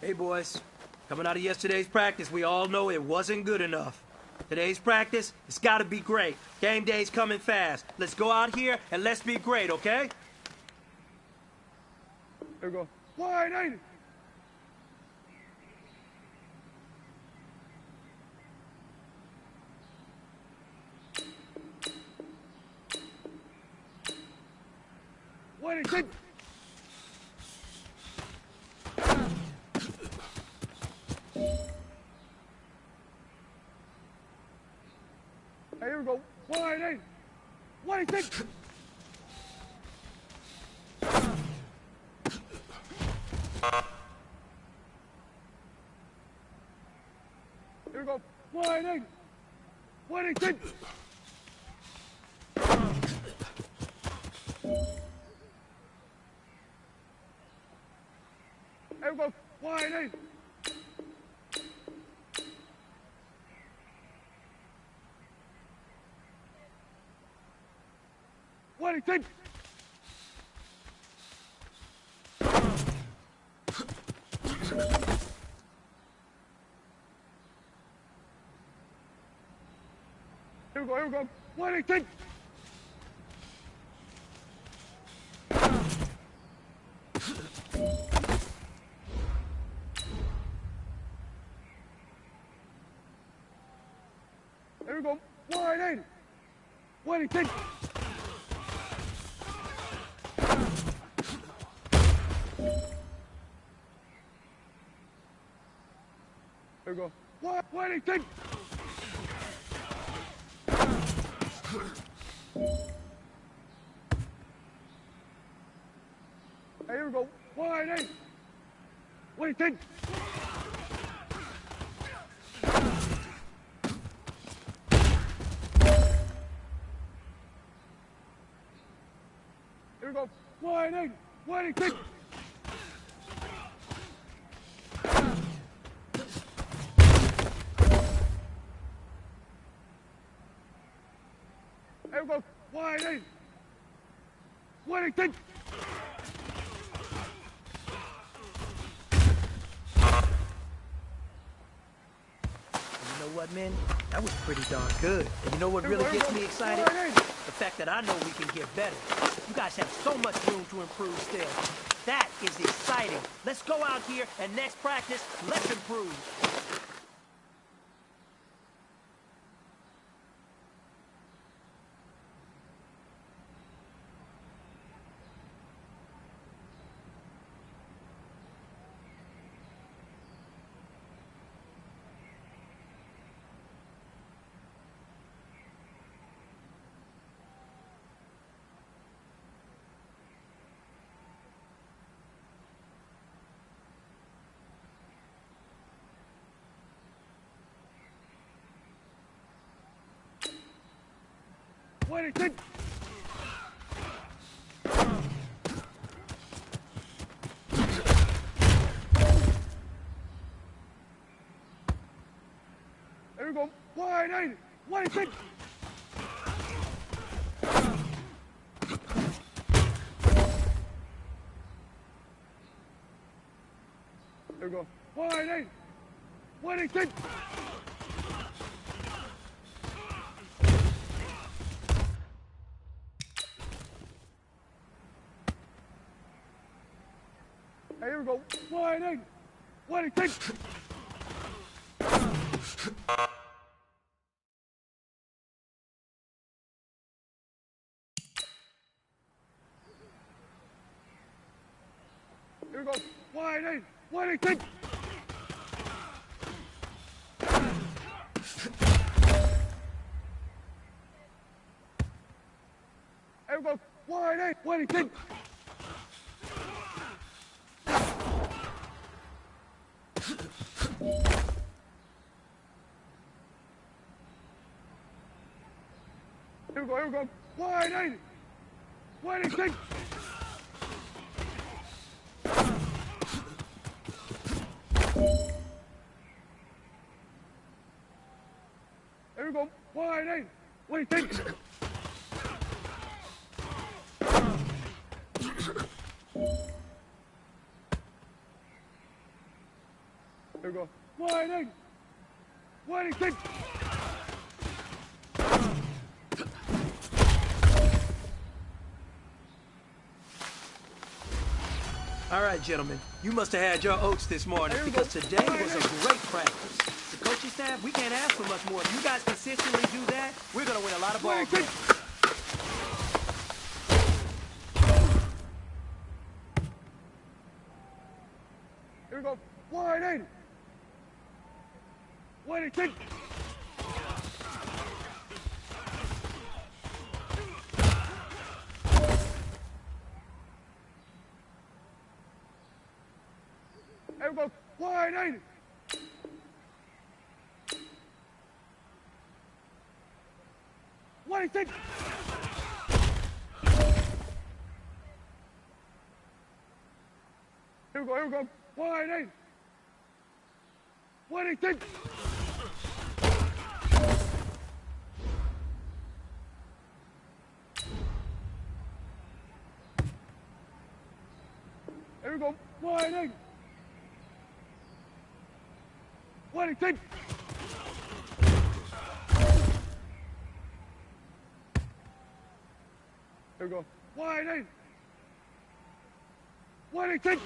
Hey boys, coming out of yesterday's practice, we all know it wasn't good enough. Today's practice, it's gotta be great. Game day's coming fast. Let's go out here and let's be great, okay? There we go. Wide 80. Waiting, take. Hey, here we go. Wide 80. Waiting, take. Here we go. Wide 80. Waiting, take. Here we go. Wide 80. Waiting, take. Here we go, here we go. Waiting, take. Here we go. Wide 80. Waiting, take. Here we go. Waiting, take. Hey, here we go. Wide 80. Waiting, take. Here we go. Wide 80. Waiting, take. Here we go. Wide 80. Waiting, take. You know what, man? That was pretty darn good. And you know what really gets me excited? The fact that I know we can get better. You guys have so much room to improve still. That is exciting. Let's go out here and next practice, let's improve. Waiting, take. There we go. Wide 80. Waiting, take. There we go. Wide 80. Waiting, take. Hey, here we go. Wide 80. Waiting, take. Here we go. Wide 80. Waiting, take. Here we go. Wide 80. Waiting, take. Here we go, here we go. Wide 80. Waiting, take. Here we go. Wide 80. Waiting, take. Here we go. 180. 180. All right, gentlemen. You must have had your oats this morning because today was a great practice. The coaching staff, we can't ask for much more. If you guys consistently do that, we're going to win a lot of ball games. Here we go. 180. 180. Here we go. 180. 180. Here we go. Here we go. 180. 180. Here we go. 180. 180. Here we go. 180. 180.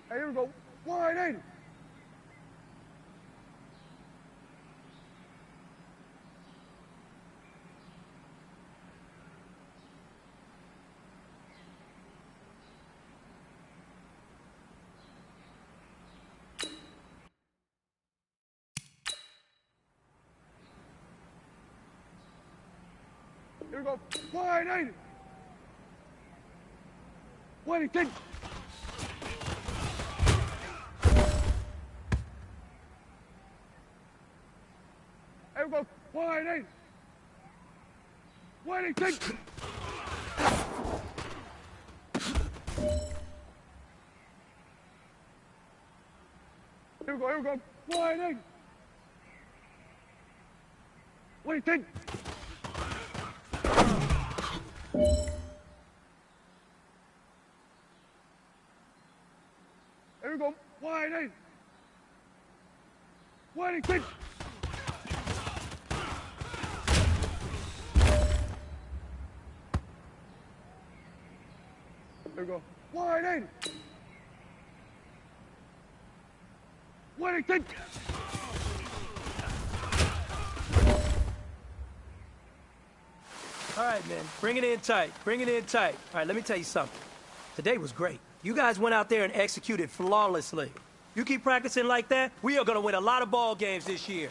Hey, here we go. 180. Here we go. 180. 180. Here we go. 180. 180. Here we go. Here we go. 180. 180. Here we go. 180. 180. Here we go. 180. 180. All right, man. Bring it in tight. Bring it in tight. All right, let me tell you something. Today was great. You guys went out there and executed flawlessly. You keep practicing like that, we are going to win a lot of ball games this year.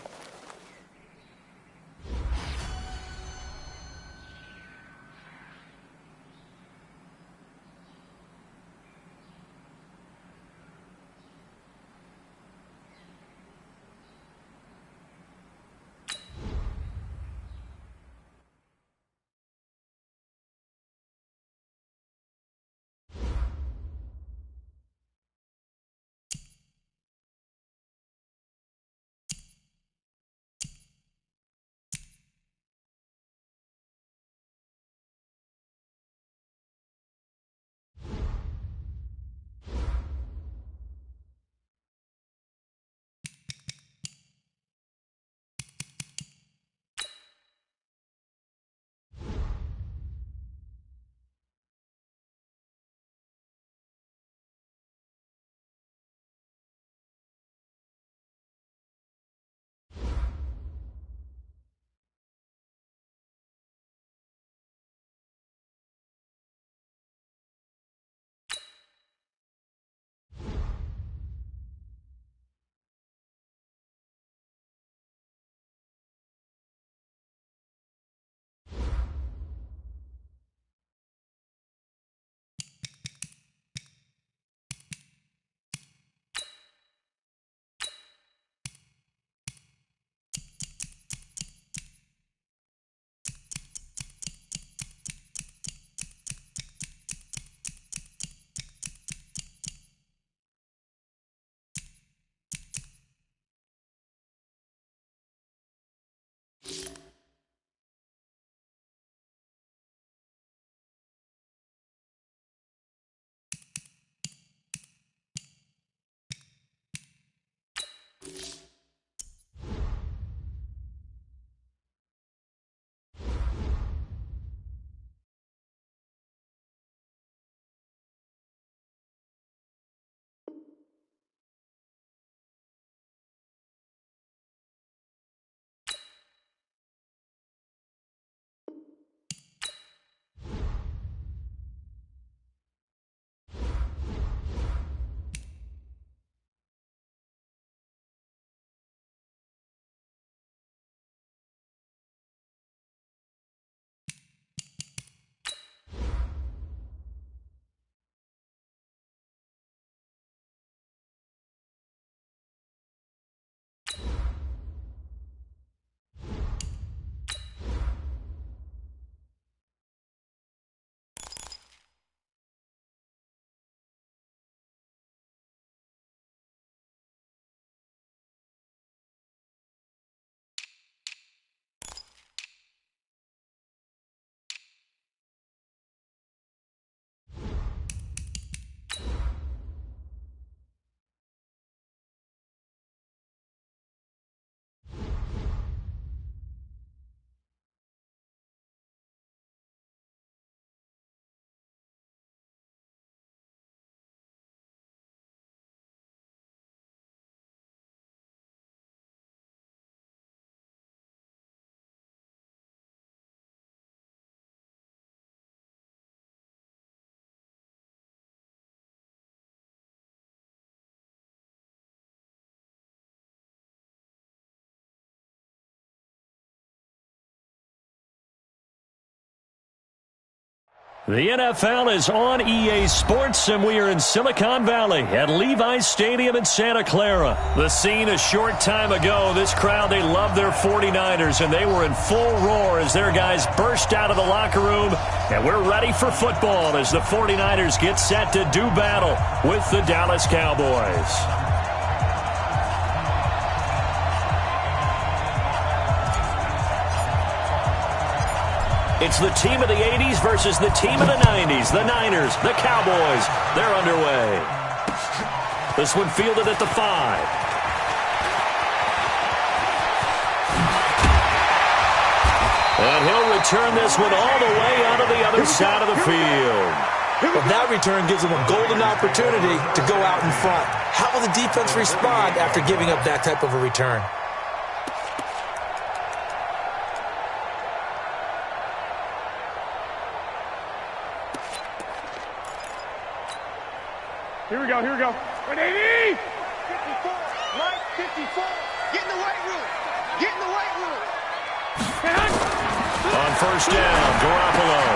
The NFL is on EA Sports, and we are in Silicon Valley at Levi's Stadium in Santa Clara. The scene a short time ago, this crowd, they love their 49ers, and they were in full roar as their guys burst out of the locker room. And we're ready for football as the 49ers get set to do battle with the Dallas Cowboys. It's the team of the 80s versus the team of the 90s. The Niners, the Cowboys, they're underway. This one fielded at the 5. And he'll return this one all the way out of the other side of the field. Well, that return gives them a golden opportunity to go out in front. How will the defense respond after giving up that type of a return? Here we go, here we go. 180! 54, right, 54. Get in the weight room. Get in the weight room. On first down, Garoppolo.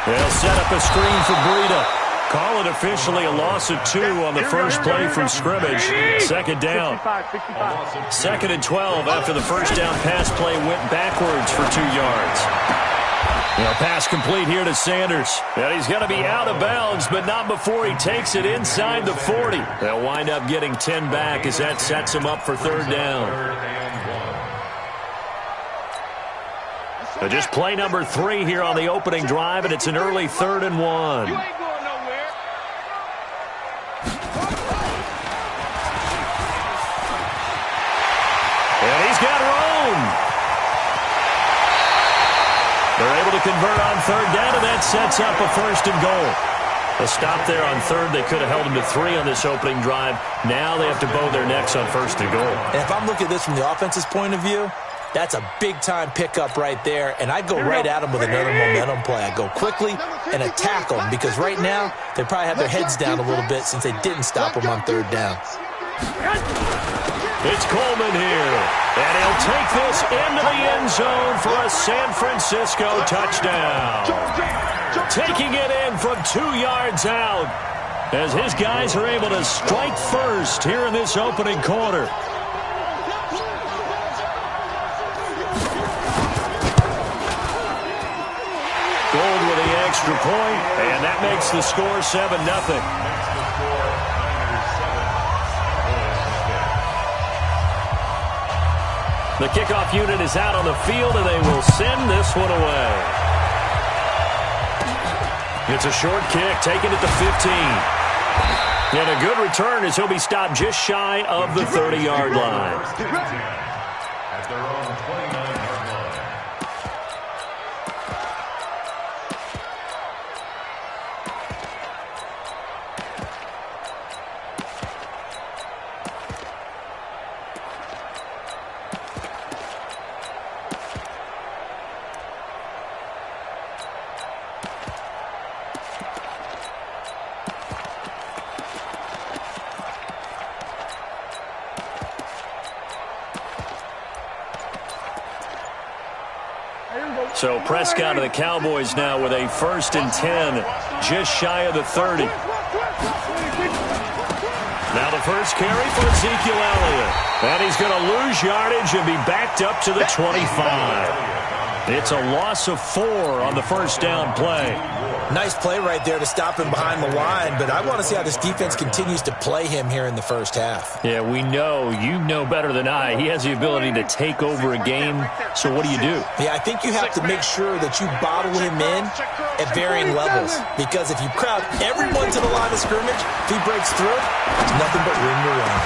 They'll set up a screen for Breida. Call it officially a loss of 2 on the first play from scrimmage. Second down. 65. Second and 12 after the first down pass play went backwards for 2 yards. Pass complete here to Sanders. And he's going to be out of bounds, but not before he takes it inside the 40. They'll wind up getting 10 back as that sets him up for third down. So just play number 3 here on the opening drive, and it's an early 3rd and 1. You ain't going nowhere. And he's got room. They're able to convert on third down, and that sets up a 1st and goal. A stop there on 3rd. They could have held them to 3 on this opening drive. Now they have to bow their necks on 1st and goal. And if I'm looking at this from the offense's point of view, that's a big-time pickup right there, and I'd go right at them with another momentum play. I'd go quickly and attack them because right now they probably have their heads down a little bit since they didn't stop them on 3rd down. It's Coleman here, and he'll take this into the end zone for a San Francisco touchdown. Taking it in from 2 yards out as his guys are able to strike first here in this opening quarter. Gold with the extra point, and that makes the score 7-0. The kickoff unit is out on the field, and they will send this one away. It's a short kick, taken at the 15. And a good return as he'll be stopped just shy of the 30-yard line. At their own 29-yard line. So Prescott of the Cowboys now with a 1st and 10, just shy of the 30. Now the first carry for Ezekiel Elliott. And he's going to lose yardage and be backed up to the 25. It's a loss of 4 on the first down play. Nice play right there to stop him behind the line, but I want to see how this defense continues to play him here in the first half. Yeah, we know. You know better than I. He has the ability to take over a game, so what do you do? Yeah, I think you have to make sure that you bottle him in at varying levels, because if you crowd everyone to the line of scrimmage, if he breaks through, there's nothing but room to run.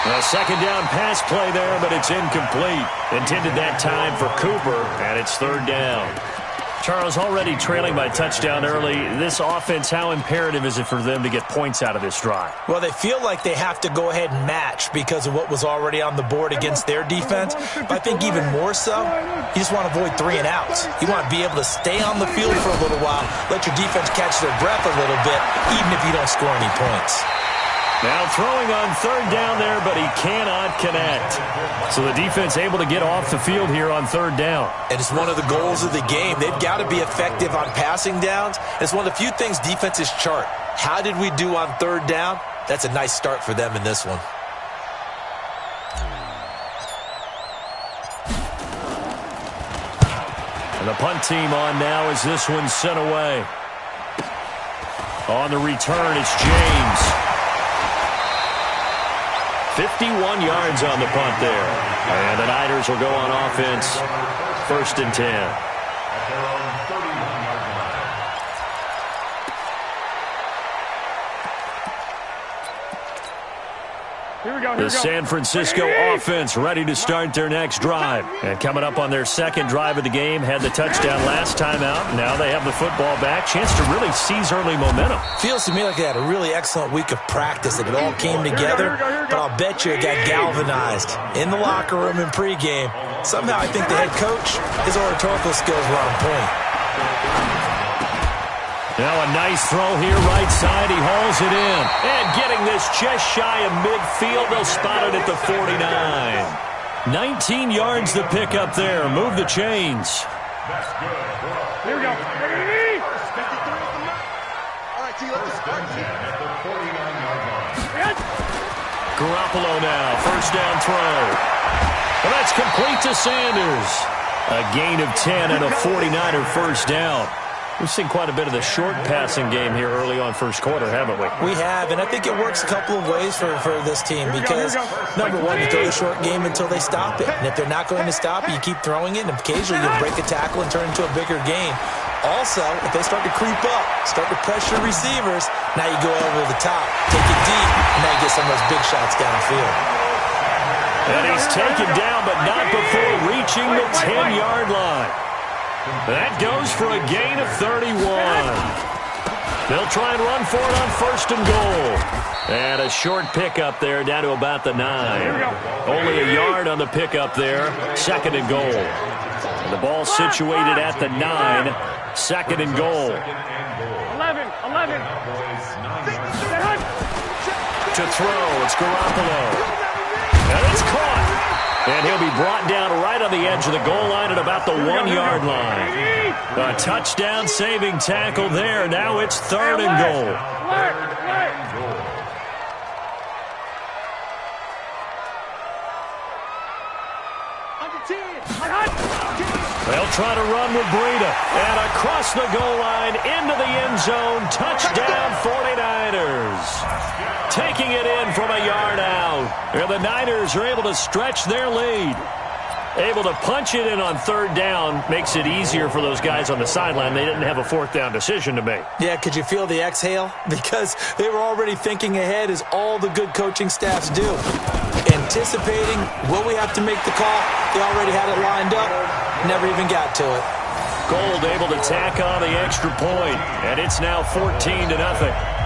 A second down pass play there, but it's incomplete. Intended that time for Cooper, and it's 3rd down. Charles, already trailing by touchdown early. This offense, how imperative is it for them to get points out of this drive? Well, they feel like they have to go ahead and match because of what was already on the board against their defense. But I think even more so, you just want to avoid 3 and outs. You want to be able to stay on the field for a little while, let your defense catch their breath a little bit, even if you don't score any points. Now throwing on third down there, but he cannot connect. So the defense able to get off the field here on third down. And it's one of the goals of the game. They've got to be effective on passing downs. It's one of the few things defenses chart. How did we do on third down? That's a nice start for them in this one. And the punt team on now as this one's sent away. On the return, it's James. 51 yards on the punt there. And the Niners will go on offense. 1st and 10. The San Francisco offense ready to start their next drive. And coming up on their second drive of the game, had the touchdown last time out. Now they have the football back. Chance to really seize early momentum. Feels to me like they had a really excellent week of practice, and it all came together. But I'll bet you it got galvanized in the locker room in pregame. Somehow I think the head coach, his oratorical skills were on point. Now a nice throw here, right side. He hauls it in. And getting this just shy of midfield. They'll spot it at the 49. 19 yards to pick up there. Move the chains. Here we go. All right, T, let's start. Garoppolo now. 1st down throw. Well, that's complete to Sanders. A gain of 10 and a 49er 1st down. We've seen quite a bit of the short passing game here early on 1st quarter, haven't we? We have, and I think it works a couple of ways for this team because, number one, you throw the short game until they stop it. And if they're not going to stop it, you keep throwing it, and occasionally you'll break a tackle and turn it into a bigger game. Also, if they start to creep up, start to pressure receivers, now you go over the top, take it deep, and now you get some of those big shots downfield. And he's taken down, but not before reaching the 10-yard line. That goes for a gain of 31. They'll try and run for it on 1st and goal. And a short pickup there down to about the 9. Only a yard on the pickup there. 2nd and goal. And the ball situated at the 9. 2nd and goal. 11. To throw, it's Garoppolo. And it's caught. And he'll be brought down right on the edge of the goal line at about the 1-yard line. A touchdown-saving tackle there. Now it's 3rd and goal. They'll try to run with Breida. And across the goal line, into the end zone. Touchdown, 49ers. Taking it in from a yard out. And the Niners are able to stretch their lead. Able to punch it in on 3rd down. Makes it easier for those guys on the sideline. They didn't have a 4th down decision to make. Yeah, could you feel the exhale? Because they were already thinking ahead, as all the good coaching staffs do. Anticipating, will we have to make the call? They already had it lined up. Never even got to it. Gold able to tack on the extra point. And it's now 14-0.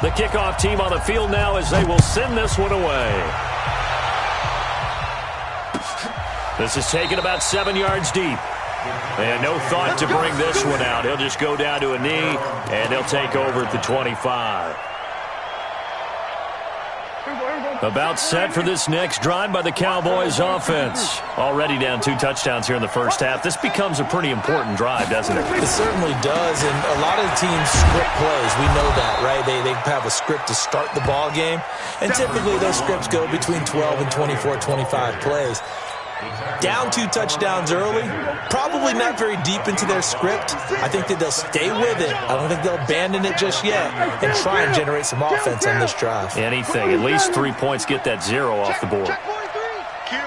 The kickoff team on the field now as they will send this one away. This is taken about 7 yards deep. And no thought to bring this one out. He'll just go down to a knee, and they'll take over at the 25. About set for this next drive by the Cowboys offense. Already down 2 touchdowns here in the 1st half. This becomes a pretty important drive, doesn't it? It certainly does, and a lot of the teams script plays. We know that, right? They have a script to start the ball game, and typically those scripts go between 12 and 24, 25 plays. Down 2 touchdowns early, probably not very deep into their script. I think that they'll stay with it. I don't think they'll abandon it just yet and try and generate some offense on this drive. Anything. At least 3 points, get that 0 off the board. Kill.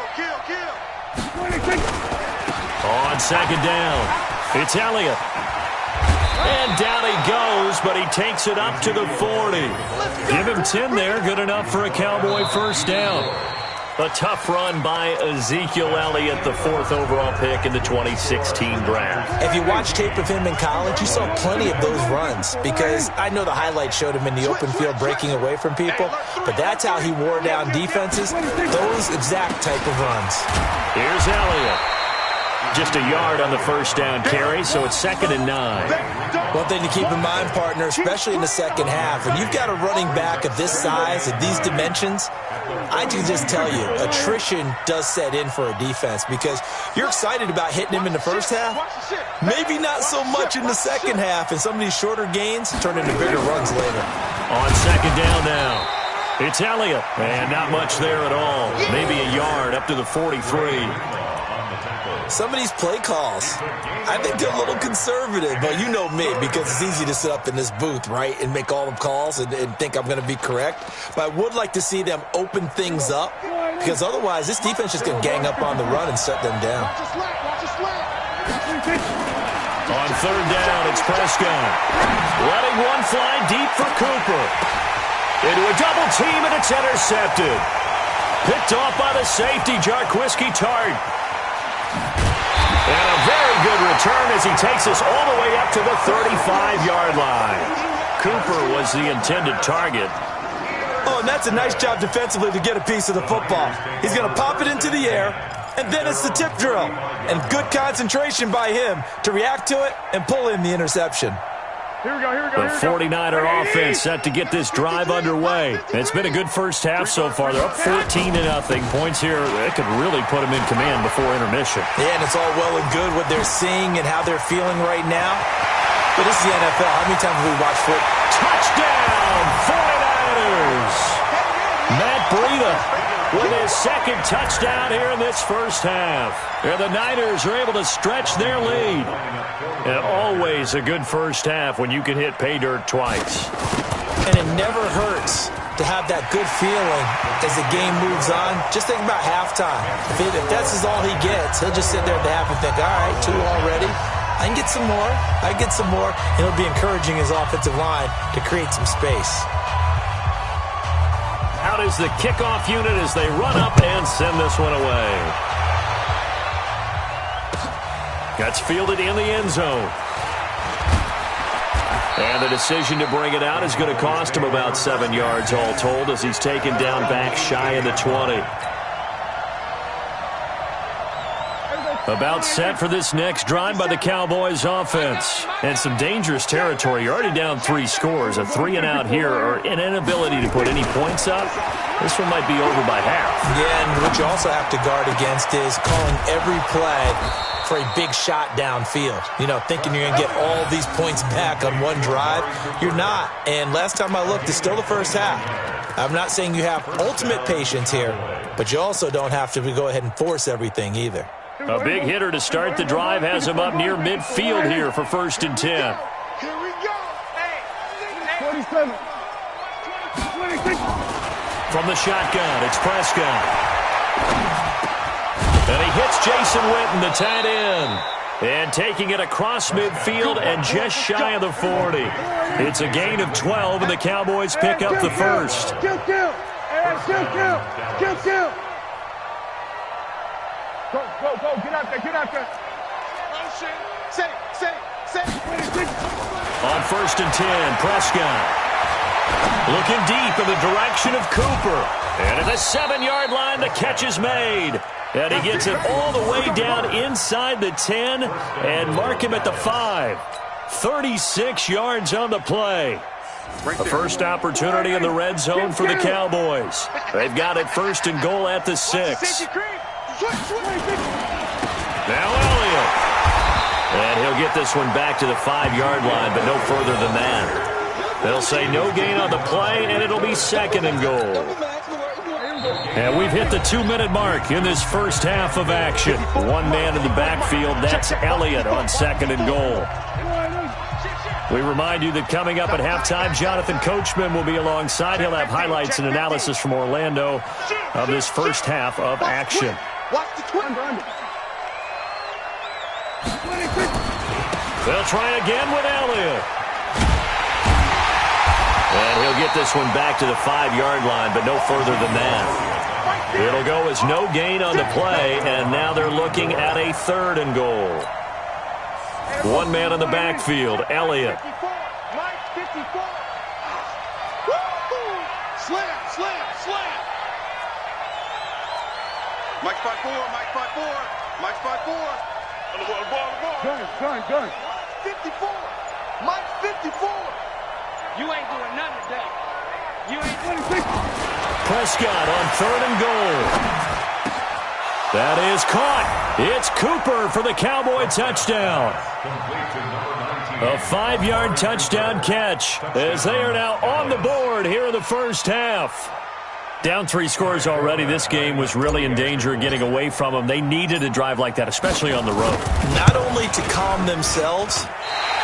On 2nd down, it's Elliott. And down he goes, but he takes it up to the 40. Give him 10 there, good enough for a Cowboy 1st down. A tough run by Ezekiel Elliott, the 4th overall pick in the 2016 draft. If you watch tape of him in college, you saw plenty of those runs because I know the highlights showed him in the open field breaking away from people, but that's how he wore down defenses, those exact type of runs. Here's Elliott. Just a yard on the first down carry, so it's 2nd and 9. One thing to keep in mind, partner, especially in the second half, when you've got a running back of this size, of these dimensions, I can just tell you, attrition does set in for a defense because you're excited about hitting him in the first half. Maybe not so much in the second half, and some of these shorter gains turn into bigger runs later. On 2nd down now, it's Elliott, and not much there at all. Maybe a yard up to the 43. Some of these play calls, I think they're a little conservative, but you know me, because it's easy to sit up in this booth, right, and make all the calls and think I'm going to be correct. But I would like to see them open things up, because otherwise this defense is going to gang up on the run and shut them down. On 3rd down, it's Prescott. Letting one fly deep for Cooper. Into a double team, and it's intercepted. Picked off by the safety, Jarquiski Tart. And a very good return as he takes us all the way up to the 35-yard line. Cooper was the intended target. Oh, and that's a nice job defensively to get a piece of the football. He's going to pop it into the air, and then it's the tip drill. And good concentration by him to react to it and pull in the interception. The 49er offense set to get this drive underway. It's been a good first half so far. They're up 14-0. Points here, that could really put them in command before intermission. Yeah, and it's all well and good what they're seeing and how they're feeling right now. But this is the NFL. How many times have we watched foot? Touchdown, 49ers! Matt Breida with his 2nd touchdown here in this first half. And the Niners are able to stretch their lead. And always a good first half when you can hit pay dirt twice. And it never hurts to have that good feeling as the game moves on. Just think about halftime. If that's all he gets, he'll just sit there at the half and think, all right, 2 already. I can get some more. I can get some more. And he'll be encouraging his offensive line to create some space. Out is the kickoff unit as they run up and send this one away. Gets fielded in the end zone. And the decision to bring it out is going to cost him about 7 yards all told as he's taken down back shy of the 20. About set for this next drive by the Cowboys offense. And some dangerous territory. You're already down 3 scores. A 3-and-out here or an inability to put any points up. This one might be over by half. Yeah, and what you also have to guard against is calling every play for a big shot downfield. You know, thinking you're going to get all these points back on one drive. You're not. And last time I looked, it's still the first half. I'm not saying you have ultimate patience here, but you also don't have to go ahead and force everything either. A big hitter to start the drive has him up near midfield here for 1st and 10. Here we go. 47. 26. From the shotgun, it's Prescott. And he hits Jason Witten, the tight end. And taking it across midfield and just shy of the 40. It's a gain of 12, and the Cowboys pick up the first. Kill. Go. Get out there. Set it. On 1st and 10, Prescott. Looking deep in the direction of Cooper. And at the 7-yard line, the catch is made. And he gets it all the way down inside the 10 and mark him at the 5. 36 yards on the play. The first opportunity in the red zone for the Cowboys. They've got it 1st and goal at the 6. Now Elliott. And he'll get this one back to the 5-yard line, but no further than that. They'll say no gain on the play, and it'll be 2nd and goal. And we've hit the 2-minute mark in this first half of action. One man in the backfield, that's Elliott on 2nd and goal. We remind you that coming up at halftime, Jonathan Coachman will be alongside. He'll have highlights and analysis from Orlando of this first half of action. They'll try again with Elliott. And he'll get this one back to the 5-yard line, but no further than that. It'll go as no gain on the play, and now they're looking at a 3rd and goal. One man in the backfield, Elliott. Mike 54. Slam, slam, slam. Mike 54, Mike 54, Mike 54. On the ball. Gun. 54. Mike 54. You ain't doing nothing today. You ain't doing anything. Prescott on 3rd and goal. That is caught. It's Cooper for the Cowboy touchdown. A 5-yard touchdown catch as they are now on the board here in the first half. Down 3 scores already. This game was really in danger of getting away from them. They needed a drive like that, especially on the road. Not only to calm themselves,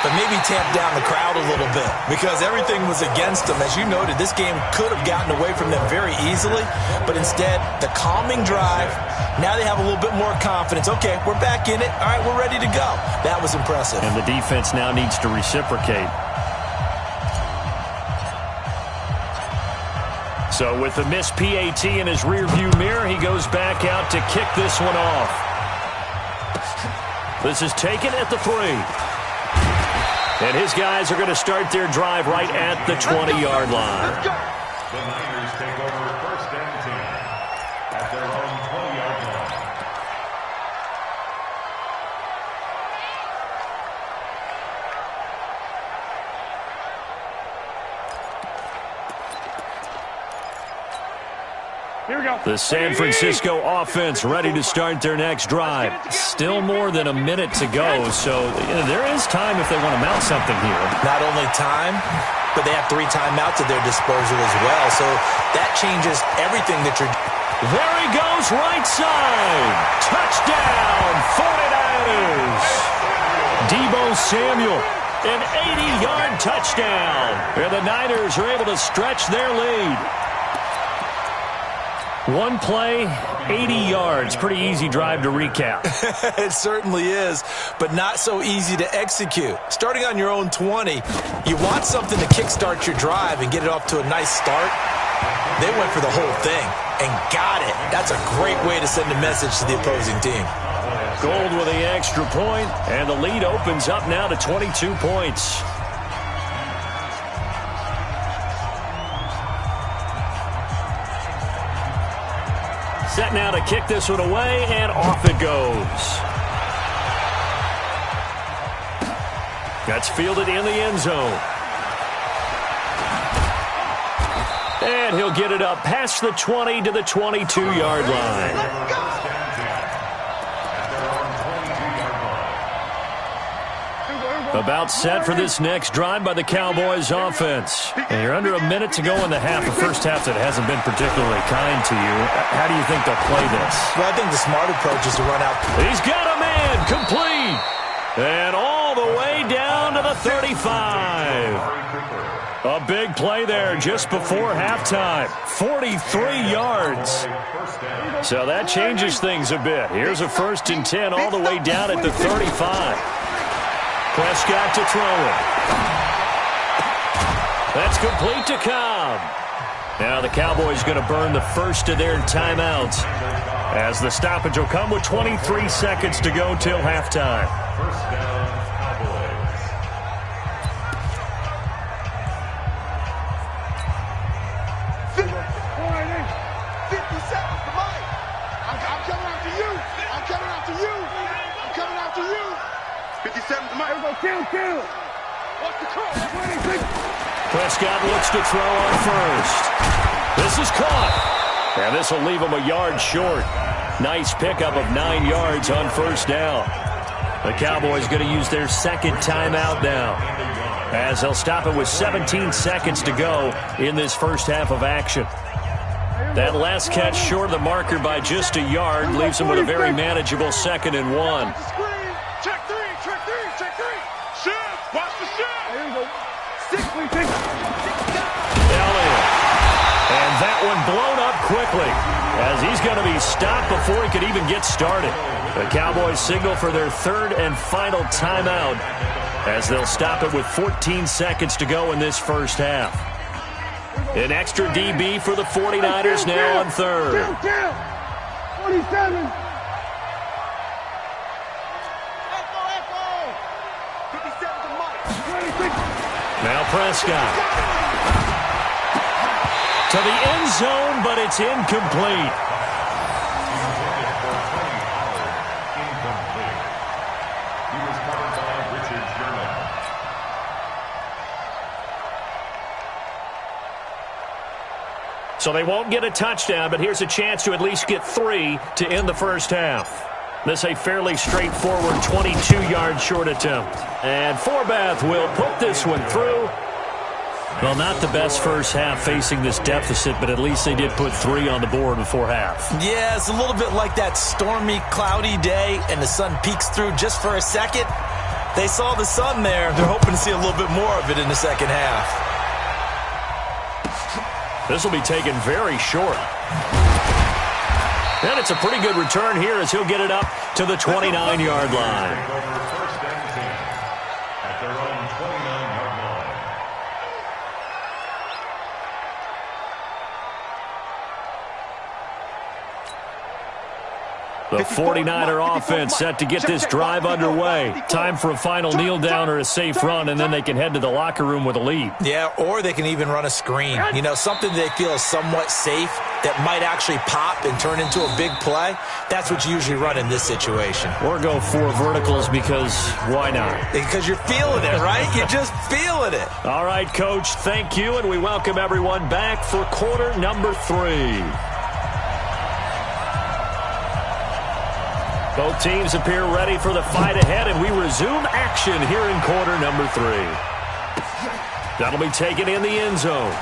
but maybe tamp down the crowd a little bit because everything was against them. As you noted, this game could have gotten away from them very easily, but instead, the calming drive, now they have a little bit more confidence. Okay, we're back in it. All right, we're ready to go. That was impressive. And the defense now needs to reciprocate. So with the missed PAT in his rearview mirror, he goes back out to kick this one off. This is taken at the 3. And his guys are going to start their drive right at the 20-yard line. The Niners take over 1st and 10 at their own 20-yard line. Here we go. The San Francisco offense ready to start their next drive. Still more than a minute to go, so there is time if they want to mount something here. Not only time, but they have 3 timeouts at their disposal as well, so that changes everything that you're... There he goes, right side. Touchdown, 49ers. Deebo Samuel, an 80-yard touchdown. And the Niners are able to stretch their lead. One play, 80 yards. Pretty easy drive to recap. It certainly is, but not so easy to execute. Starting on your own 20, you want something to kickstart your drive and get it off to a nice start. They went for the whole thing and got it. That's a great way to send a message to the opposing team. Gold with the extra point, and the lead opens up now to 22 points. Set now to kick this one away, and off it goes. That's fielded in the end zone. And he'll get it up past the 20 to the 22-yard line. About set for this next drive by the Cowboys offense. And you're under a minute to go in the half, a first half that hasn't been particularly kind to you. How do you think they'll play this? Well, I think the smart approach is to run out. He's got a man, complete. And all the way down to the 35. A big play there just before halftime. 43 yards. So that changes things a bit. Here's a 1st and 10 all the way down at the 35. Prescott to throw it. That's complete to Cobb. Now the Cowboys going to burn the first of their timeouts as the stoppage will come with 23 seconds to go till halftime. First down, Cowboys. 50 seconds to Mike. I'm coming after you. I'm coming after you. I'm coming after you. 57 to Mike. Kill. What's the call? 26. Prescott looks to throw on first. This is caught. And this will leave him a yard short. Nice pickup of 9 yards on first down. The Cowboys going to use their second timeout now, as they'll stop it with 17 seconds to go in this first half of action. That last catch short of the marker by just a yard leaves them with a very manageable 2nd and 1. Check three. Shift. Watch the shift. Here we go. 6. Elliott. And that one blown up quickly as he's going to be stopped before he could even get started. The Cowboys signal for their 3rd and final timeout as they'll stop it with 14 seconds to go in this first half. An extra DB for the 49ers now on third. 47. Now Prescott. To the end zone, but it's incomplete. He was covered by Richard Sherman. So they won't get a touchdown, but here's a chance to at least get 3 to end the first half. This a fairly straightforward 22-yard short attempt. And Forbath will put this one through. Well, not the best first half facing this deficit, but at least they did put 3 on the board before half. Yeah, it's a little bit like that stormy, cloudy day, and the sun peeks through just for a second. They saw the sun there. They're hoping to see a little bit more of it in the second half. This will be taken very short. And it's a pretty good return here as he'll get it up to the 29-yard line. First and 10 at their own 29-yard line. The 49er offense set to get this drive underway. Time for a final kneel down or a safe run, and then they can head to the locker room with a lead. Yeah, or they can even run a screen. You know, something they feel is somewhat safe that might actually pop and turn into a big play. That's what you usually run in this situation. Or go 4 verticals because why not? Because you're feeling it, right? You're just feeling it. All right, Coach, thank you, and we welcome everyone back for quarter number 3. Both teams appear ready for the fight ahead, and we resume action here in quarter number 3. That'll be taken in the end zone.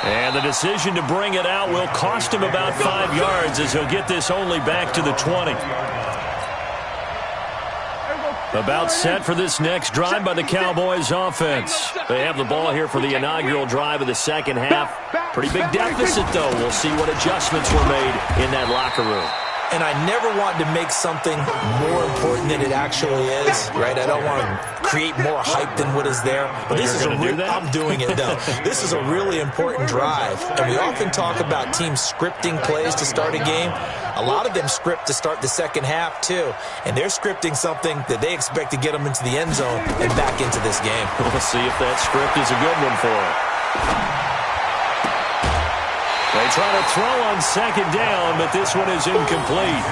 And the decision to bring it out will cost him about 5 yards as he'll get this only back to the 20. About set for this next drive by the Cowboys offense. They have the ball here for the inaugural drive of the second half. Pretty big deficit, though. We'll see what adjustments were made in that locker room. And I never want to make something more important than it actually is, right? I don't want to create more hype than what is there. But this is I'm doing it, though. This is a really important drive. And we often talk about teams scripting plays to start a game. A lot of them script to start the second half, too. And they're scripting something that they expect to get them into the end zone and back into this game. We'll see if that script is a good one for them. They try to throw on second down, but this one is incomplete.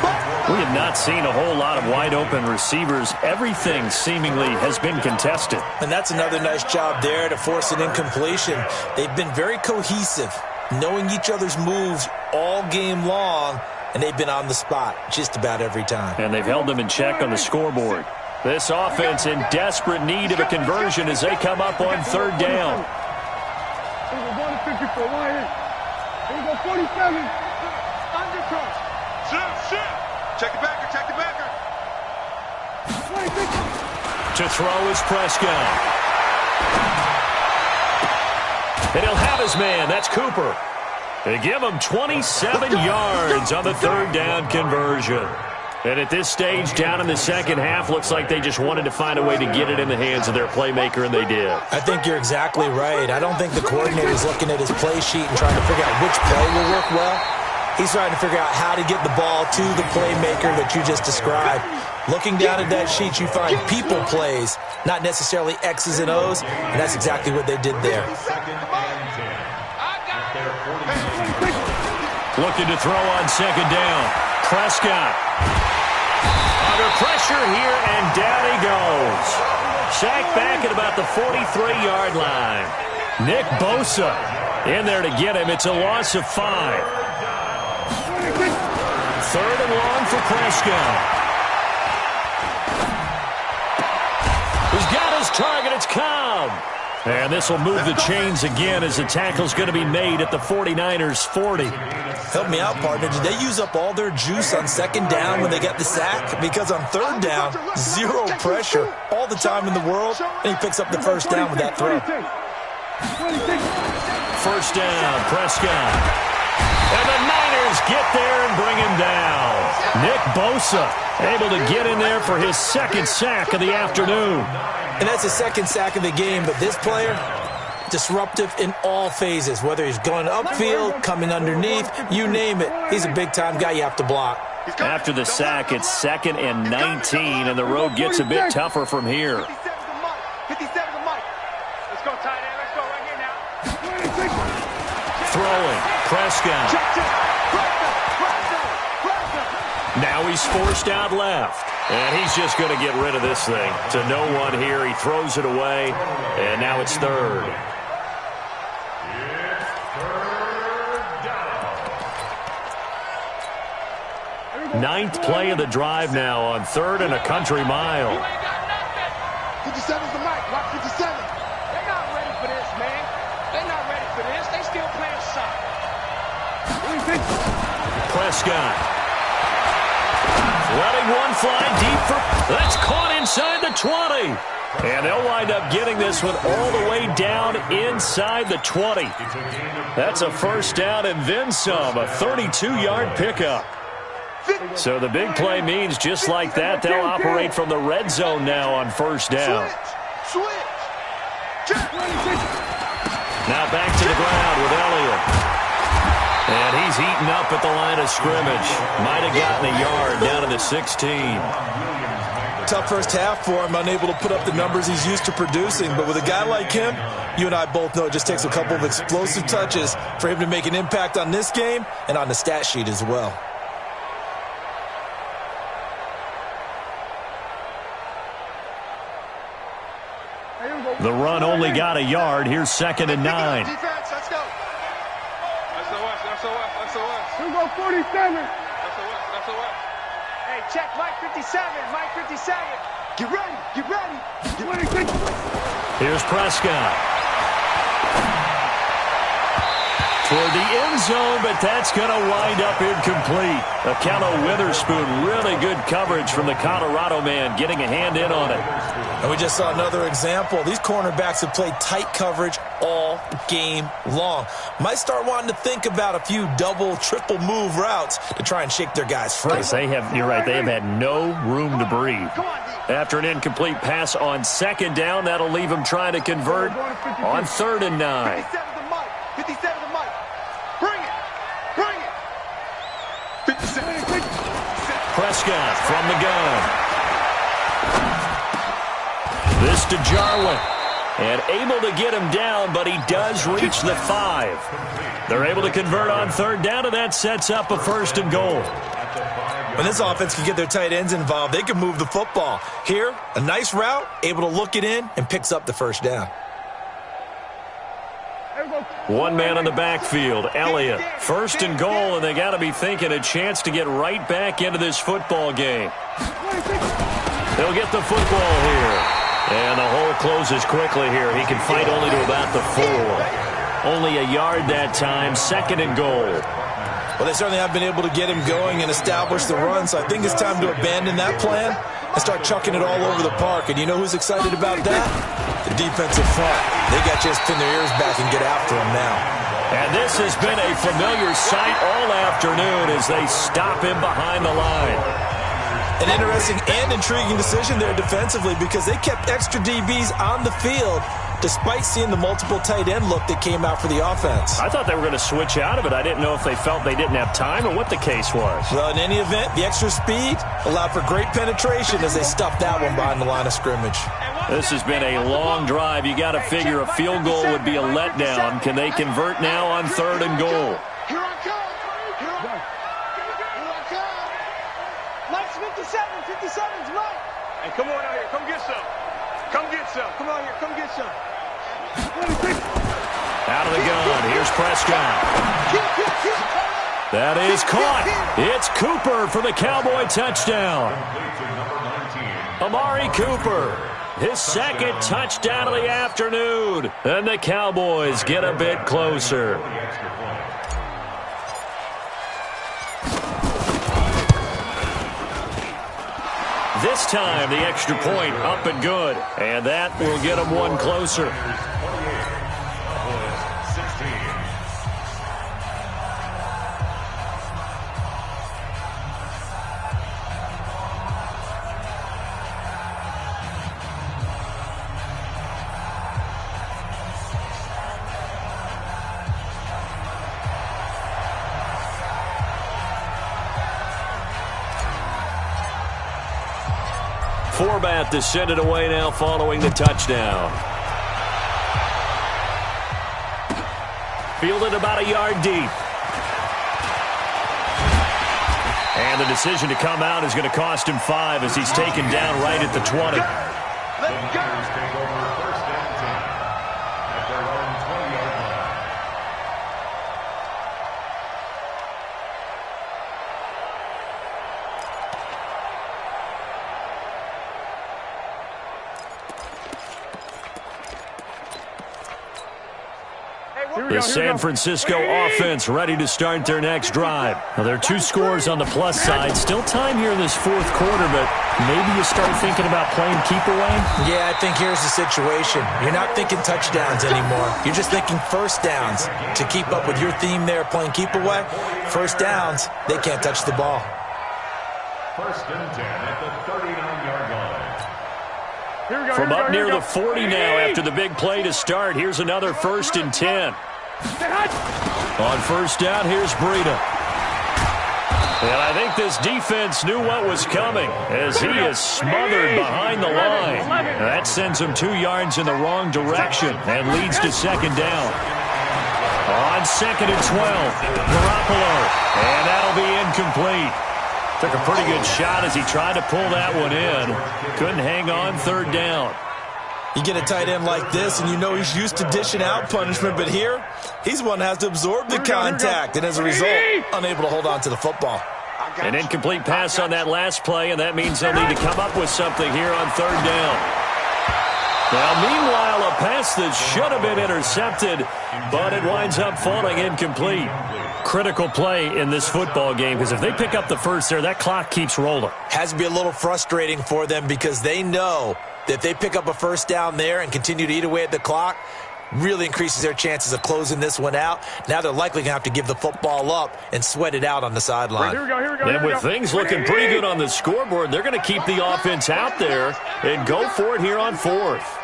We have not seen a whole lot of wide-open receivers. Everything seemingly has been contested. And that's another nice job there to force an incompletion. They've been very cohesive, knowing each other's moves all game long, and they've been on the spot just about every time. And they've held them in check on the scoreboard. This offense in desperate need of a conversion as they come up on third down. 47. Undercut. Shoot. Check the backer. To throw is Prescott. And he'll have his man. That's Cooper. They give him 27 yards on the third down conversion. And at this stage, down in the second half, looks like they just wanted to find a way to get it in the hands of their playmaker, and they did. I think you're exactly right. I don't think the coordinator's looking at his play sheet and trying to figure out which play will work well. He's trying to figure out how to get the ball to the playmaker that you just described. Looking down at that sheet, you find people plays, not necessarily X's and O's, and that's exactly what they did there. Looking to throw on second down. Prescott. Under pressure here, and down he goes. Sacked back at about the 43-yard line. Nick Bosa in there to get him. It's a loss of 5. Third and long for Prescott. He's got his target. It's Cobb. And this will move the chains again as the tackle's going to be made at the 49ers' 40. Help me out, partner. Did they use up all their juice on second down when they got the sack? Because on third down, zero pressure all the time in the world, and he picks up the first down with that throw. First down, Prescott. And the Niners get there and bring him down. Nick Bosa able to get in there for his second sack of the afternoon. And that's the second sack of the game, but this player, disruptive in all phases, whether he's going upfield, coming underneath, you name it. He's a big-time guy you have to block. After the sack, it's 2nd and 19, and the road gets a bit tougher from here. 57 to Mike. Let's go, tight end. Let's go right here now. Throwing. Prescott. Now he's forced out left. And he's just going to get rid of this thing. To no one here. He throws it away. And now it's 3rd. Ninth play of the drive now on 3rd and a country mile. 57's the mic. Rock 57. They're not ready for this, man. They're not ready for this. They still playing soccer. Prescott. Letting one fly deep for... That's caught inside the 20. And they'll wind up getting this one all the way down inside the 20. That's a first down and then some. A 32-yard pickup. So the big play means just like that, they'll operate from the red zone now on first down. Now back to the ground with Elliott. And he's eaten up at the line of scrimmage. Might have gotten a yard down to the 16. Tough first half for him, unable to put up the numbers he's used to producing. But with a guy like him, you and I both know it just takes a couple of explosive touches for him to make an impact on this game and on the stat sheet as well. The run only got a yard. Here's 2nd and 9. Defense, let's go. SOS. Here we go, 47. SOS. Hey, check Mike 57. Mike 57. Get ready. 26. Here's Prescott. Toward the end zone, but that's going to wind up incomplete. Akello Witherspoon, really good coverage from the Colorado man, getting a hand in on it. And we just saw another example. These cornerbacks have played tight coverage all game long. Might start wanting to think about a few double, triple move routes to try and shake their guys free. Yes, you're right, they have had no room to breathe. After an incomplete pass on 2nd down, that'll leave them trying to convert on 3rd and 9. 57 to Mike. Bring it. 57. Prescott from the gun. This to Jarwin. And able to get him down, but he does reach the 5. They're able to convert on 3rd down, and that sets up a 1st and goal. When this offense can get their tight ends involved, they can move the football. Here, a nice route, able to look it in, and picks up the 1st down. One man in the backfield, Elliott. 1st and goal, and they got to be thinking a chance to get right back into this football game. They'll get the football here. And the hole closes quickly here. He can fight only to about the 4. Only a yard that time, 2nd and goal. Well, they certainly have been able to get him going and establish the run, so I think it's time to abandon that plan and start chucking it all over the park. And you know who's excited about that? The defensive front. They got to just pin their ears back and get after him now. And this has been a familiar sight all afternoon as they stop him behind the line. An interesting and intriguing decision there defensively because they kept extra DBs on the field despite seeing the multiple tight end look that came out for the offense. I thought they were going to switch out of it. I didn't know if they felt they didn't have time or what the case was. Well, in any event, the extra speed allowed for great penetration as they stuffed that one behind the line of scrimmage. This has been a long drive. You got to figure a field goal would be a letdown. Can they convert now on 3rd and goal? Here I come. Mike's 57. 57's Mike. Hey, come on out here. Come get some. Come on here. Come get some. Out of the gun. Here's Prescott. That is caught. It's Cooper for the Cowboy touchdown. Amari Cooper, his 2nd touchdown of the afternoon. And the Cowboys get a bit closer. This time, the extra point up and good. And that will get them one closer. Forbat to send it away now following the touchdown. Fielded about a yard deep. And the decision to come out is going to cost him 5 as he's taken down right at the 20. Let's go. Take over first and 10 at their own 20-yard line. The San Francisco offense ready to start their next drive. Now, there are 2 scores on the plus side. Still time here in this fourth quarter, but maybe you start thinking about playing keep away? Yeah, I think here's the situation. You're not thinking touchdowns anymore. You're just thinking first downs. To keep up with your theme there, playing keep away, first downs, they can't touch the ball. First and 10 at the 39-yard line. From up near the 40 now after the big play to start, here's another first and 10. On first down, here's Breida. And I think this defense knew what was coming as he is smothered behind the line. Now that sends him 2 yards in the wrong direction and leads to second down. On second and 12, Garoppolo. And that'll be incomplete. Took a pretty good shot as he tried to pull that one in. Couldn't hang on third down. You get a tight end like this, and you know he's used to dishing out punishment, but here, he's one that has to absorb the contact, and as a result, unable to hold on to the football. An incomplete pass on that last play, and that means they'll need to come up with something here on third down. Now, meanwhile, a pass that should have been intercepted, but it winds up falling incomplete. Critical play in this football game, because if they pick up the first there, that clock keeps rolling. Has to be a little frustrating for them because they know that if they pick up a first down there and continue to eat away at the clock, really increases their chances of closing this one out. Now they're likely going to have to give the football up and sweat it out on the sideline. And with things looking pretty good on the scoreboard, they're going to keep the offense out there and go for it here on fourth.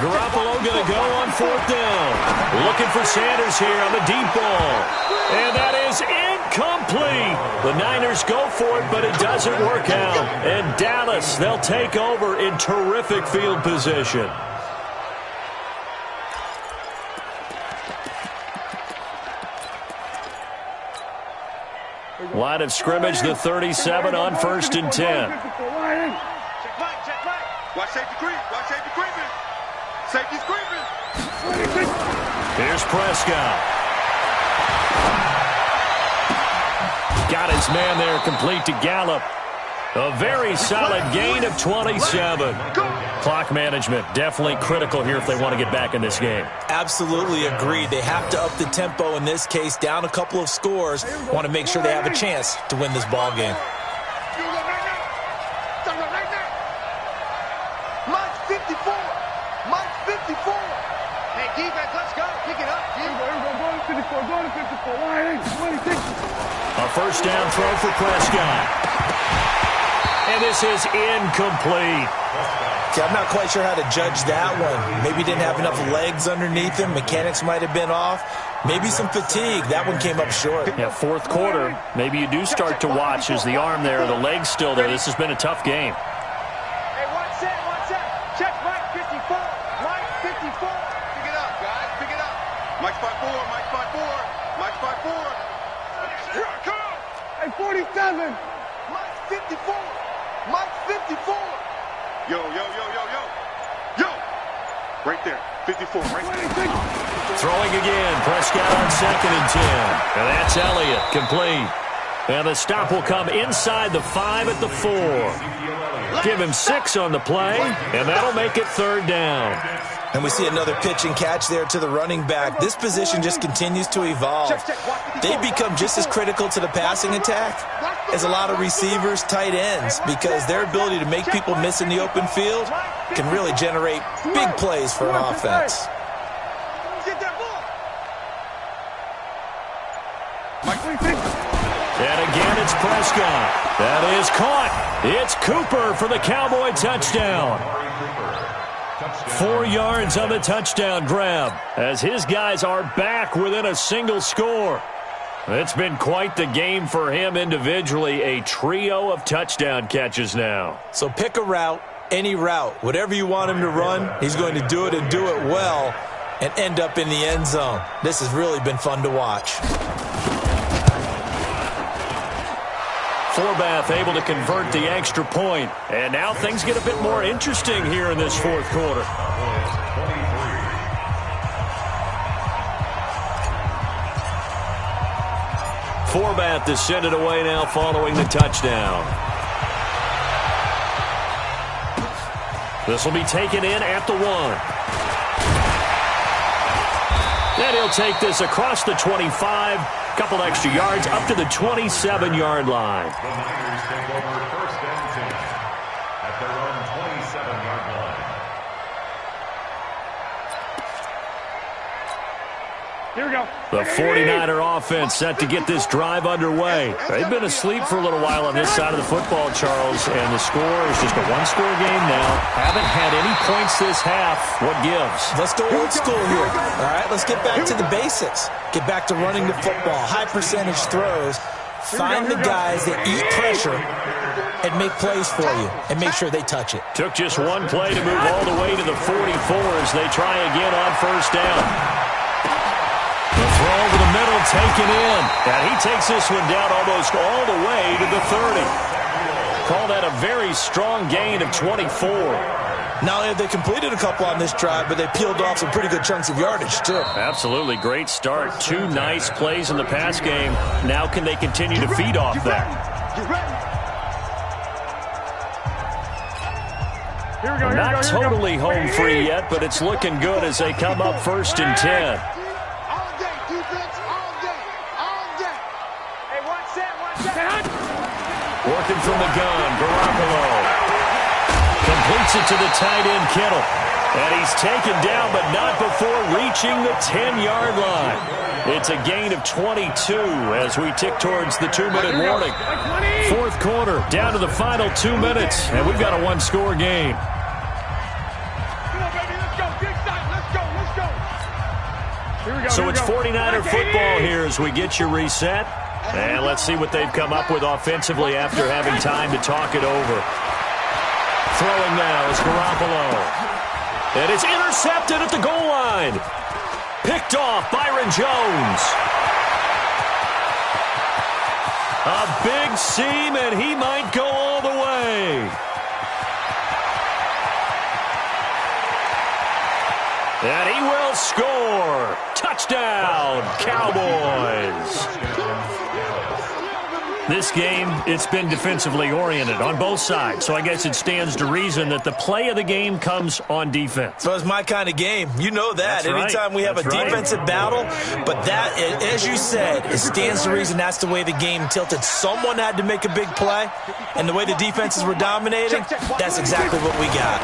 Garoppolo going to go on fourth down. Looking for Sanders here on the deep ball. And that is incomplete. The Niners go for it, but it doesn't work out. And Dallas, they'll take over in terrific field position. Line of scrimmage, the 37 on first and 10. Watch safety creep. Watch safety creeping. Safety's creeping. Here's Prescott. Got his man there, complete to Gallup. A very solid gain of 27. Clock management definitely critical here if they want to get back in this game. Absolutely agreed. They have to up the tempo in this case, down a couple of scores. Want to make sure they have a chance to win this ball game. Mike 54. Mike 54. Hey, defense, let's go. Pick it up. Go to 54. Go to 54. A first down throw for Prescott. And this is incomplete. Okay, I'm not quite sure how to judge that one. Maybe he didn't have enough legs underneath him. Mechanics might have been off. Maybe some fatigue. That one came up short. Yeah, fourth quarter. Maybe you do start to watch as the arm there, the leg's still there. This has been a tough game. Hey, one set. Check Mike 54. Mike 54. Pick it up, guys. Pick it up. Mike 54. Mike 54. Mike 54. Here I come. Hey, 47. Mike 54. Mike 54. Yo. Right there. 54. Right there. Throwing again. Prescott on second and 10. And that's Elliott. Complete. And the stop will come inside the 5 at the 4. Give him 6 on the play, and that'll make it third down. And we see another pitch and catch there to the running back. This position just continues to evolve. They become just as critical to the passing attack as a lot of receivers, tight ends, because their ability to make people miss in the open field can really generate big plays for an offense. And again, it's Prescott. That is caught. It's Cooper for the Cowboy touchdown. 4 yards on the touchdown grab as his guys are back within a single score. It's been quite the game for him individually. A trio of touchdown catches now. So pick a route, any route. Whatever you want him to run, he's going to do it and do it well and end up in the end zone. This has really been fun to watch. Forbath able to convert the extra point. And now things get a bit more interesting here in this fourth quarter. Forbath is sent it away now following the touchdown. This will be taken in at the 1. And he'll take this across the 25. Couple extra yards up to the 27-yard line. The Niners take over first and 10 at their own 27-yard line. Here we go. The 49er offense set to get this drive underway. They've been asleep for a little while on this side of the football, Charles, and the score is just a one-score game now. Haven't had any points this half. What gives? Let's go old school here. All right, let's get back to the basics. Get back to running the football, high percentage throws. Find the guys that eat pressure and make plays for you and make sure they touch it. Took just one play to move all the way to the 44 as they try again on first down. The throw over the middle taken in. And he takes this one down almost all the way to the 30. Call that a very strong gain of 24. Not only have they completed a couple on this drive, but they peeled off some pretty good chunks of yardage, too. Absolutely. Great start. 2 nice plays in the pass game. Now can they continue to feed off that? Not totally home free yet, but it's looking good as they come up first and 10. Working from the gun, Garoppolo completes it to the tight end, Kittle. And he's taken down, but not before reaching the 10-yard line. It's a gain of 22 as we tick towards the 2-minute warning. Fourth quarter, down to the final 2 minutes, and we've got a one-score game. So it's 49er football here as we get you reset. And let's see what they've come up with offensively after having time to talk it over. Throwing now is Garoppolo. And it's intercepted at the goal line. Picked off Byron Jones. A big seam, and he might go all the way. And he will score. Touchdown, Cowboys. This game, it's been defensively oriented on both sides, so I guess it stands to reason that the play of the game comes on defense. So it's my kind of game. You know that. Anytime we have a defensive battle, but that, as you said, it stands to reason that's the way the game tilted. Someone had to make a big play, and the way the defenses were dominating, that's exactly what we got.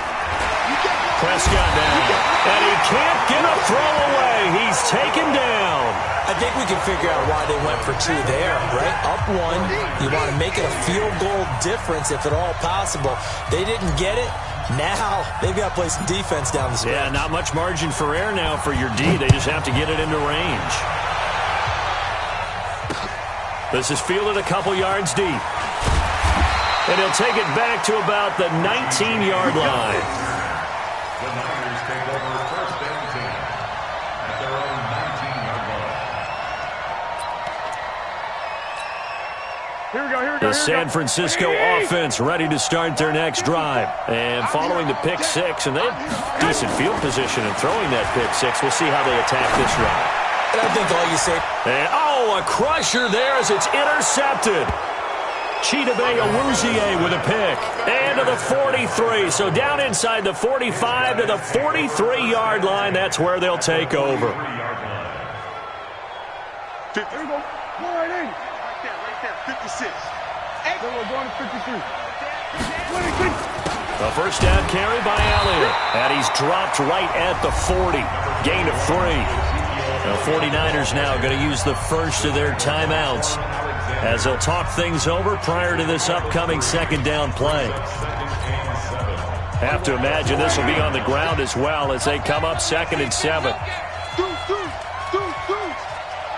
Prescott down, and he can't get a throw away. He's taken down. I think we can figure out why they went for 2 there, right? Up 1, you want to make it a field goal difference if at all possible. They didn't get it. Now they've got to play some defense down the stretch. Yeah, not much margin for error now for your D. They just have to get it into range. This is fielded a couple yards deep. And he'll take it back to about the 19-yard line. The Niners take over first and 10 at their own 19-yard line. The San Francisco offense ready to start their next drive. And following the pick 6, and they have decent field position in throwing that pick 6. We'll see how they attack this drive. And I think all you say... And, a crusher there as it's intercepted. Chidobe Awuzie with a pick. And to the 43. So down inside the 45 to the 43-yard line. That's where they'll take over. There we go. Go right in. Right there. 56. Then we're going to 53. 26. A first down carry by Elliott. And he's dropped right at the 40. Gain of 3. The 49ers now going to use the first of their timeouts as they'll talk things over prior to this upcoming second down play. Have to imagine this will be on the ground as well as they come up 2nd and 7.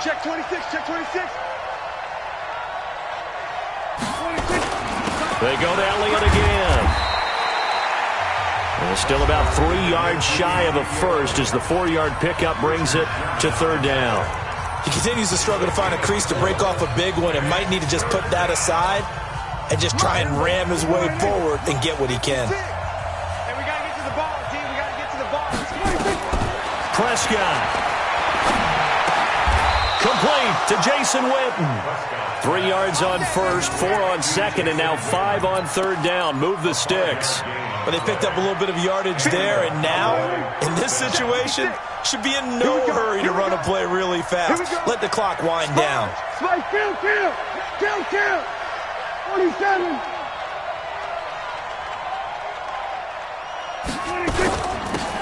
Check 26, check 26. They go to Elliott again. And still about 3 yards shy of a first as the 4-yard pickup brings it to third down. He continues to struggle to find a crease to break off a big one and might need to just put that aside and just try and ram his way forward and get what he can. Hey, we got to get to the ball, team. We got to get to the ball. Prescott. Complete to Jason Witten. 3 yards on first, 4 on second, and now 5 on third down. Move the sticks. But they picked up a little bit of yardage there, and now, in this situation, should be in no hurry to run a play really fast. Let the clock wind down. Spike, kill. 27.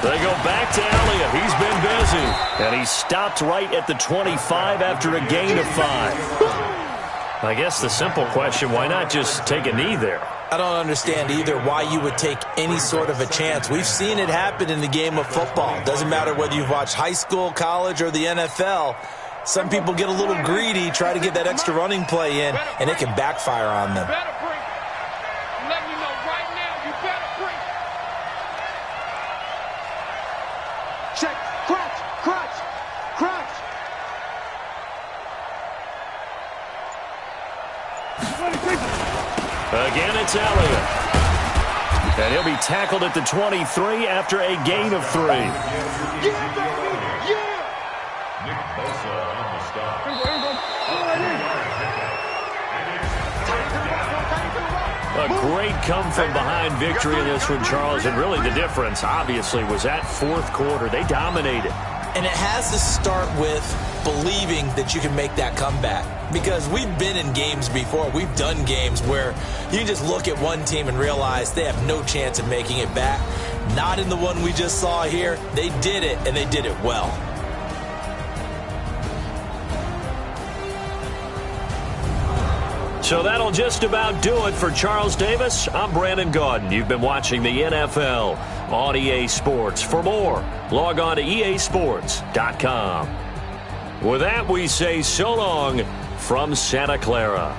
They go back to Elliott. He's been busy. And he stopped right at the 25 after a gain of 5. I guess the simple question, why not just take a knee there? I don't understand either why you would take any sort of a chance. We've seen it happen in the game of football. Doesn't matter whether you've watched high school, college, or the NFL. Some people get a little greedy, try to get that extra running play in, and it can backfire on them. Let me know right now, you better bring. Check, crotch. Again, it's Elliott. And he'll be tackled at the 23 after a gain of 3. Yeah, baby, yeah. Nick Bosa on the stop. A great come-from-behind victory in this one, Charles. And really the difference, obviously, was that fourth quarter. They dominated. And it has to start with believing that you can make that comeback. Because we've been in games before. We've done games where you just look at one team and realize they have no chance of making it back. Not in the one we just saw here. They did it, and they did it well. So that'll just about do it for Charles Davis. I'm Brandon Gaudin. You've been watching the NFL on EA Sports. For more, log on to easports.com. With that, we say so long from Santa Clara.